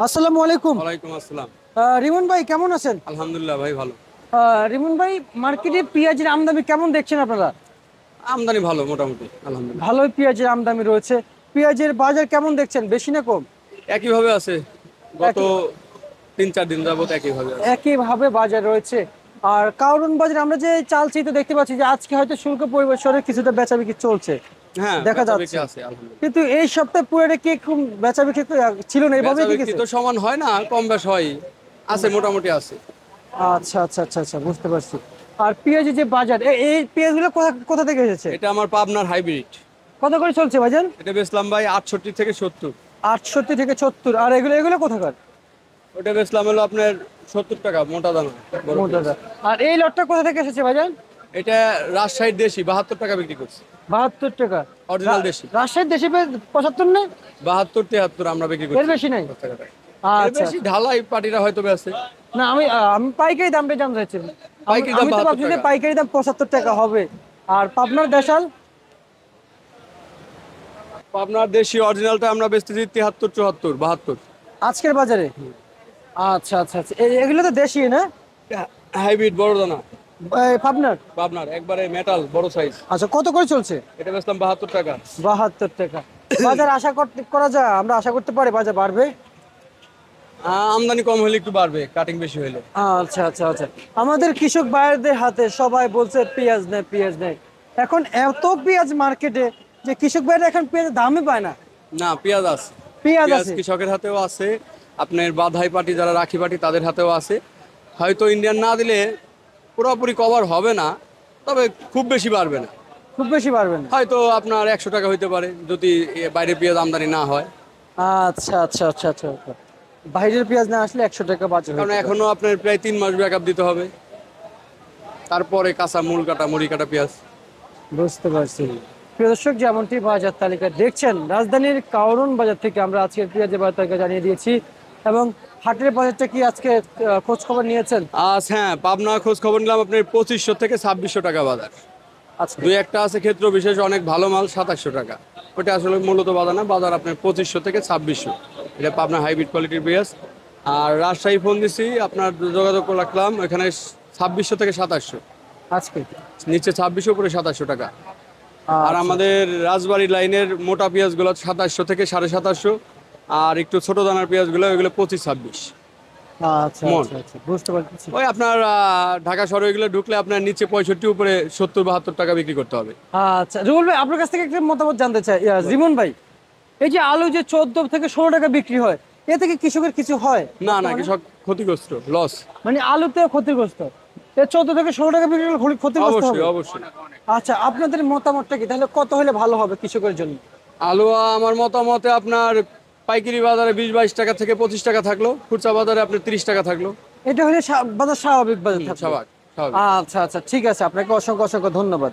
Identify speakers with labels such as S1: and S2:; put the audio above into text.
S1: আসসালামু আলাইকুম।
S2: ওয়ালাইকুম আসসালাম।
S1: রিমন ভাই কেমন আছেন?
S2: আলহামদুলিল্লাহ ভাই ভালো।
S1: রিমন ভাই, মার্কেটে পেঁয়াজের আমদানি কেমন দেখছেন আপনারা?
S2: আমদানি ভালো মোটামুটি আলহামদুলিল্লাহ।
S1: ভালোই পেঁয়াজের আমদানি রয়েছে। পেঁয়াজের বাজার কেমন দেখছেন, বেশি না কম?
S2: একইভাবে আছে, গত
S1: একই
S2: 3-4 দিন যাবত একইভাবে আছে।
S1: একইভাবে বাজার রয়েছে। আর কারণ বাজার আমরা যে চাল চিত্র দেখতে পাচ্ছি যে আজকে হয়তো শুল্ক পরিবেশনে কিছুটা বেচাবিক্রি চলছে,
S2: হ্যাঁ,
S1: দেখা
S2: বেচাবেচি
S1: যাচ্ছে।
S2: আছে আলহামদুলিল্লাহ।
S1: কিন্তু এই সপ্তাহে পুরোটা কি খুব বেচাবিক্রি ছিল না, এভাবেই কি
S2: বেচাবিক্রি
S1: গেছে?
S2: তো সমান হয় না, কম বেশ হয়, আছে মোটামুটি আছে।
S1: আচ্ছা আচ্ছা আচ্ছা আচ্ছা, বুঝতে পারছি। আর পেঁয়াজের যে বাজার, এই পেঁয়াজগুলো কোথা কোথা থেকে এসেছে?
S2: এটা আমার পাবনার হাইব্রিড।
S1: কত করে চলছে বাজার?
S2: এটা বেচলাম ভাই 68 থেকে 70।
S1: 68 থেকে 70। আর এগুলো এগুলো কোথাকার?
S2: ওটা বেচলাম হলো আপনার 70 টাকা মোটা দানা, বড় পিস।
S1: মোটাটা। আর এই লটটা কোথা থেকে এসেছে বাজার?
S2: এটা রাজশাহীর দেশি 72 টাকা বিক্রি করছি।
S1: 72 টাকা।
S2: অরিজিনাল দেশি
S1: রাজশাহীর দেশি পেঁয়াজ 75 না?
S2: 72-73 আমরা বিক্রি করছি।
S1: এর বেশি নাই?
S2: 10 টাকা। এর
S1: আচ্ছা।
S2: বেশি ঢালাই পার্টিরা হয়তো বেচে।
S1: না, আমি পাইকারি দামটা জানতে চাচ্ছি।
S2: পাইকারি দাম
S1: আমি তো
S2: 72
S1: ভাবছি যে
S2: টাকা।
S1: পাইকারি দাম 75 টাকা হবে। আর পাবনার দেশাল?
S2: আপনার দেশি অরিজিনালটা আমরা বেচতেছি 73, 74, 72।
S1: আজকের বাজারে? আচ্ছা আচ্ছা আচ্ছা, এগুলো তো দেশি না?
S2: হাইব্রিড বড় দানা
S1: পাবনার?
S2: আপনার একবারে মেটাল বড় সাইজ।
S1: আচ্ছা, কত করে চলছে?
S2: এটা বেচলাম 72 টাকা।
S1: 72 টাকা। বাজার আশা করা যায়, আমরা আশা করতে পারি বাজার বাড়বে?
S2: আমদানি কম হলে একটু বাড়বে, কাটিং বেশি হলে।
S1: আচ্ছা আচ্ছা আচ্ছা। আমাদের কৃষক ভাইদের হাতে সবাই বলছে পেঁয়াজ নেই পেঁয়াজ নেই। এখন এত পেঁয়াজ মার্কেটে যে কৃষক ভাইরা এখন পেঁয়াজের দামই পায় না।
S2: না, পেঁয়াজ আছে।
S1: পেঁয়াজ
S2: পেঁয়াজ
S1: আছে।
S2: কৃষকের হাতেও আছে, আপনার বাধাই পার্টি যারা রাখি পার্টি তাদের হাতেও আছে। হয়তো ইন্ডিয়ান না দিলে পুরোপুরি কভার হবে না, তবে খুব বেশি বাড়বে না।
S1: খুব বেশি পারবে না।
S2: হয়তো আপনার 100 টাকা হইতে পারে যদি বাইরে পেঁয়াজ আমদানি না হয়।
S1: আচ্ছা আচ্ছা আচ্ছা আচ্ছা আচ্ছা। বাইরের পেঁয়াজ না আসলে 100 টাকা বাজার
S2: কারণ
S1: হইতে পারে।
S2: এখনো আপনার প্রায় 3 মাস ব্যাকআপ দিতে হবে, তারপরে কাঁচা মূল কাটা মুড়ি কাটা পেঁয়াজ।
S1: বুঝতে পারছি। প্রিয় দর্শক, যেমনটি বাজার তালিকা দেখছেন, রাজধানীর কারণ বাজার থেকে আমরা আজকের পেঁয়াজের বাজার তালিকা জানিয়ে দিয়েছি। এবং হাটের বাজারটা কি আজকে খোঁজ খবর নিয়েছেন?
S2: আজ হ্যাঁ, পাবনা খোঁজ খবর নিলাম আপনার 2500 থেকে 2600 টাকা বাজার।
S1: আজকে
S2: দুই একটা আছে ক্ষেত্র বিশেষ অনেক ভালো মাল 2700 টাকা। ওটা আসলে মূলত বাজার না, বাজার আপনার 2500 থেকে 2600। এটা পাবনা হাইব্রিড কোয়ালিটির পেঁয়াজ। আর রাজশাহী ফোন দিছি, আপনার যোগাযোগ রাখলাম এখানে 2600 থেকে 2700।
S1: আজকে
S2: নিচে 2600, উপরে 2700 টাকা। আর
S1: আচ্ছা
S2: আমাদের রাজবাড়ি লাইনের মোটা পেঁয়াজগুলো 2700 থেকে 2750। আর একটু ছোট দানার পেঁয়াজগুলো ওইগুলো 25-26
S1: আচ্ছা
S2: মন।
S1: আচ্ছা আচ্ছা, বুঝতে পারছি।
S2: ওই আপনার ঢাকা শহরে এগুলো ঢুকলে আপনার নিচে 65, উপরে 70-72 টাকা বিক্রি করতে হবে।
S1: আচ্ছা রুবেল ভাই, আপনার কাছ থেকে একটা মতামত জানতে চাই। জিমন ভাই, এই যে আলু যে 14 থেকে 16 টাকা বিক্রি হয়, এ থেকে কৃষকের কিছু হয়?
S2: না না, কৃষক ক্ষতিগ্রস্ত, লস।
S1: মানে আলুতেও ক্ষতিগ্রস্ত। এ 14 থেকে 16 টাকা বিক্রি হলে ক্ষতিগ্রস্ত হবে?
S2: অবশ্যই অবশ্যই।
S1: আচ্ছা, আপনাদের মতামতটা কি তাহলে, কত হলে ভালো হবে কৃষকের জন্য?
S2: আলু আমার মতামতে আপনার পাইকারি বাজারে 20-22 টাকা থেকে 25 টাকা থাকলো, খুচরা বাজারে আপনার 30 টাকা থাকলো।
S1: এটা হলে বাজার স্বাভাবিক বাজার থাকবে।
S2: স্বাভাবিক স্বাভাবিক।
S1: আচ্ছা আচ্ছা, ঠিক আছে, আপনাকে অসংখ্য অসংখ্য ধন্যবাদ।